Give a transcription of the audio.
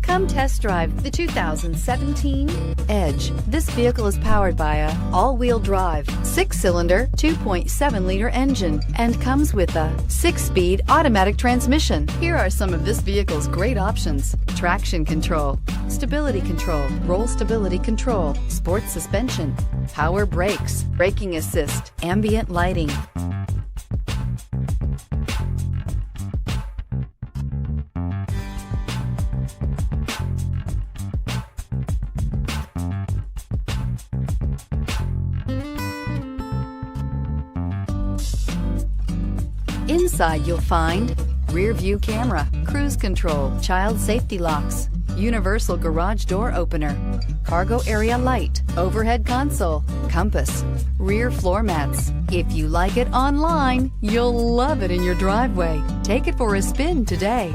Come test drive the 2017 Edge. This vehicle is powered by a all-wheel drive, 6-cylinder, 2.7-liter engine and comes with a 6-speed automatic transmission. Here are some of this vehicle's great options: traction control, stability control, roll stability control, sports suspension, power brakes, braking assist, ambient lighting. Inside you'll find rear view camera, cruise control, child safety locks, universal garage door opener, cargo area light, overhead console, compass, rear floor mats. If you like it online, you'll love it in your driveway. Take it for a spin today.